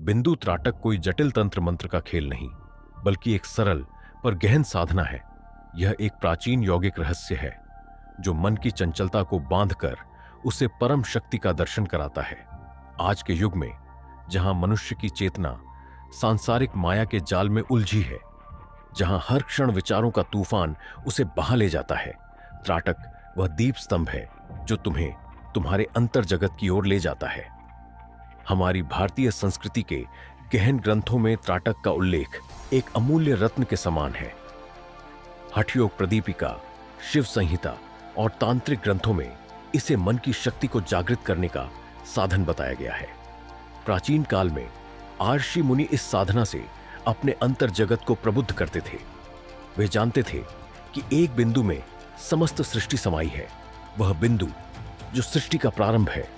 बिंदु त्राटक कोई जटिल तंत्र मंत्र का खेल नहीं, बल्कि एक सरल पर गहन साधना है। यह एक प्राचीन यौगिक रहस्य है जो मन की चंचलता को बांधकर उसे परम शक्ति का दर्शन कराता है। आज के युग में जहां मनुष्य की चेतना सांसारिक माया के जाल में उलझी है, जहां हर क्षण विचारों का तूफान उसे बहा ले जाता है, त्राटक वह दीप स्तंभ है जो तुम्हें तुम्हारे अंतर जगत की ओर ले जाता है। हमारी भारतीय संस्कृति के गहन ग्रंथों में त्राटक का उल्लेख एक अमूल्य रत्न के समान है। हठयोग प्रदीपिका, शिव संहिता और तांत्रिक ग्रंथों में इसे मन की शक्ति को जागृत करने का साधन बताया गया है। प्राचीन काल में आर्षि मुनि इस साधना से अपने अंतर जगत को प्रबुद्ध करते थे। वे जानते थे कि एक बिंदु में समस्त सृष्टि समाई है, वह बिंदु जो सृष्टि का प्रारंभ है,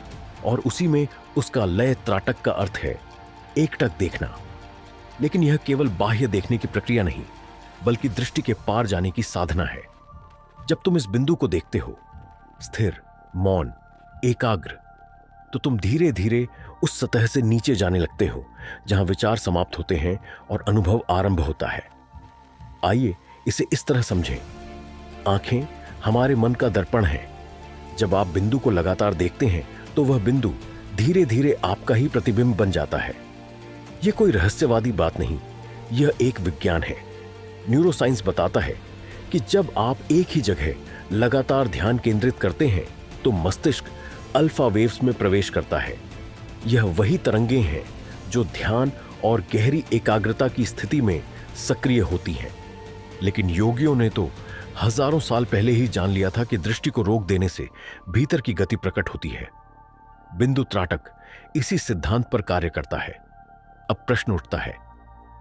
और उसी में उसका लय। त्राटक का अर्थ है एकटक देखना। लेकिन यह केवल बाह्य देखने की प्रक्रिया नहीं, बल्कि दृष्टि के पार जाने की साधना है। जब तुम इस बिंदु को देखते हो, स्थिर, मौन, एकाग्र, तो तुम धीरे धीरे उस सतह से नीचे जाने लगते हो जहां विचार समाप्त होते हैं और अनुभव आरंभ होता है। आइए इसे इस तरह समझें। आंखें हमारे मन का दर्पण है। जब आप बिंदु को लगातार देखते हैं तो वह बिंदु धीरे धीरे आपका ही प्रतिबिंब बन जाता है। यह कोई रहस्यवादी बात नहीं, यह एक विज्ञान है। न्यूरोसाइंस बताता है कि जब आप एक ही जगह लगातार ध्यान केंद्रित करते हैं तो मस्तिष्क अल्फा वेव्स में प्रवेश करता है। यह वही तरंगें हैं जो ध्यान और गहरी एकाग्रता की स्थिति में सक्रिय होती हैं। लेकिन योगियों ने तो हजारों साल पहले ही जान लिया था कि दृष्टि को रोक देने से भीतर की गति प्रकट होती है। बिंदु त्राटक इसी सिद्धांत पर कार्य करता है। अब प्रश्न उठता है,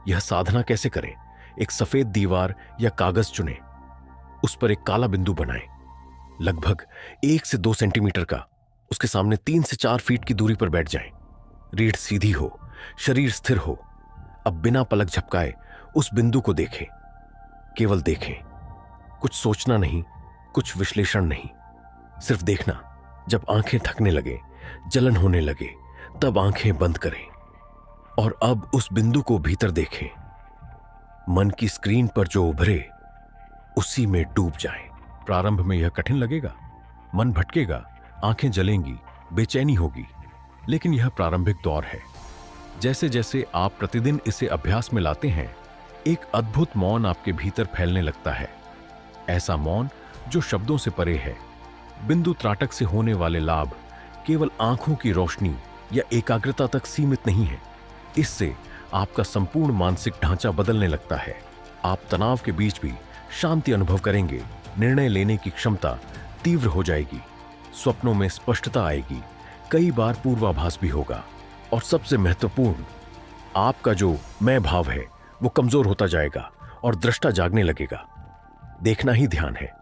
यह साधना कैसे करें? एक सफेद दीवार या कागज चुनें, उस पर एक काला बिंदु बनाएं, लगभग 1 से 2 सेंटीमीटर का। उसके सामने 3 से 4 फीट की दूरी पर बैठ जाएं। रीढ़ सीधी हो, शरीर स्थिर हो। अब बिना पलक झपकाए उस बिंदु को देखें, केवल देखें। कुछ सोचना नहीं, कुछ विश्लेषण नहीं, सिर्फ देखना। जब आंखें थकने लगे, जलन होने लगे, तब आंखें बंद करें और अब उस बिंदु को भीतर देखें। मन की स्क्रीन पर जो उभरे उसी में डूब जाएं। प्रारंभ में यह कठिन लगेगा, मन भटकेगा, आंखें जलेंगी, बेचैनी होगी, लेकिन यह प्रारंभिक दौर है। जैसे जैसे आप प्रतिदिन इसे अभ्यास में लाते हैं, एक अद्भुत मौन आपके भीतर फैलने लगता है। ऐसा मौन जो शब्दों से परे है। बिंदु त्राटक से होने वाले लाभ केवल आंखों की रोशनी या एकाग्रता तक सीमित नहीं है। इससे आपका संपूर्ण मानसिक ढांचा बदलने लगता है। आप तनाव के बीच भी शांति अनुभव करेंगे। निर्णय लेने की क्षमता तीव्र हो जाएगी। स्वप्नों में स्पष्टता आएगी। कई बार पूर्वाभास भी होगा। और सबसे महत्वपूर्ण, आपका जो मैं भाव है वो कमजोर होता जाएगा और दृष्टा जागने लगेगा। देखना ही ध्यान है।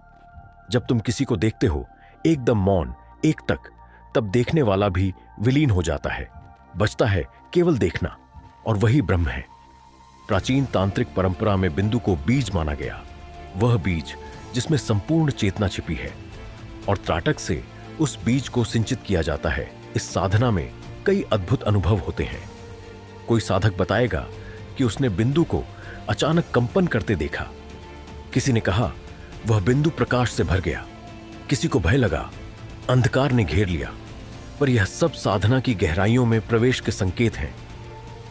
जब तुम किसी को देखते हो एकदम मौन, एकटक, तब देखने वाला भी विलीन हो जाता है। बचता है केवल देखना, और वही ब्रह्म है। प्राचीन तांत्रिक परंपरा में बिंदु को बीज माना गया, वह बीज जिसमें संपूर्ण चेतना छिपी है, और त्राटक से उस बीज को सिंचित किया जाता है। इस साधना में कई अद्भुत अनुभव होते हैं। कोई साधक बताएगा कि उसने बिंदु को अचानक कंपन करते देखा। किसी ने कहा वह बिंदु प्रकाश से भर गया। किसी को भय लगा, अंधकार ने घेर लिया। पर यह सब साधना की गहराइयों में प्रवेश के संकेत हैं।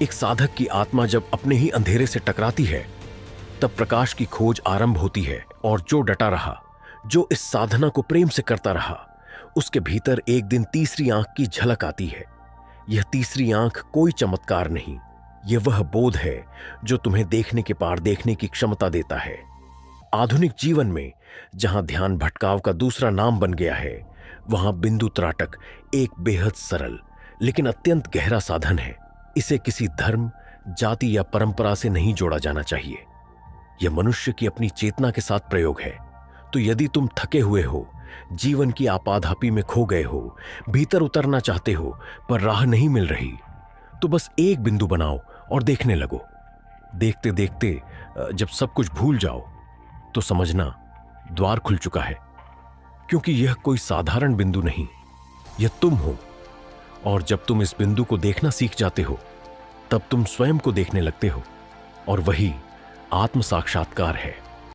एक साधक की आत्मा जब अपने ही अंधेरे से टकराती है, तब प्रकाश की खोज आरंभ होती है। और जो डटा रहा, जो इस साधना को प्रेम से करता रहा, उसके भीतर एक दिन तीसरी आंख की झलक आती है। यह तीसरी आंख कोई चमत्कार नहीं, यह वह बोध है जो तुम्हें देखने के पार देखने की क्षमता देता है। आधुनिक जीवन में जहां ध्यान भटकाव का दूसरा नाम बन गया है, वहां बिंदु त्राटक एक बेहद सरल लेकिन अत्यंत गहरा साधन है। इसे किसी धर्म, जाति या परंपरा से नहीं जोड़ा जाना चाहिए। यह मनुष्य की अपनी चेतना के साथ प्रयोग है। तो यदि तुम थके हुए हो, जीवन की आपाधापी में खो गए हो, भीतर उतरना चाहते हो पर राह नहीं मिल रही, तो बस एक बिंदु बनाओ और देखने लगो। देखते देखते जब सब कुछ भूल जाओ तो समझना द्वार खुल चुका है। क्योंकि यह कोई साधारण बिंदु नहीं, यह तुम हो। और जब तुम इस बिंदु को देखना सीख जाते हो, तब तुम स्वयं को देखने लगते हो और वही आत्म साक्षात्कार है।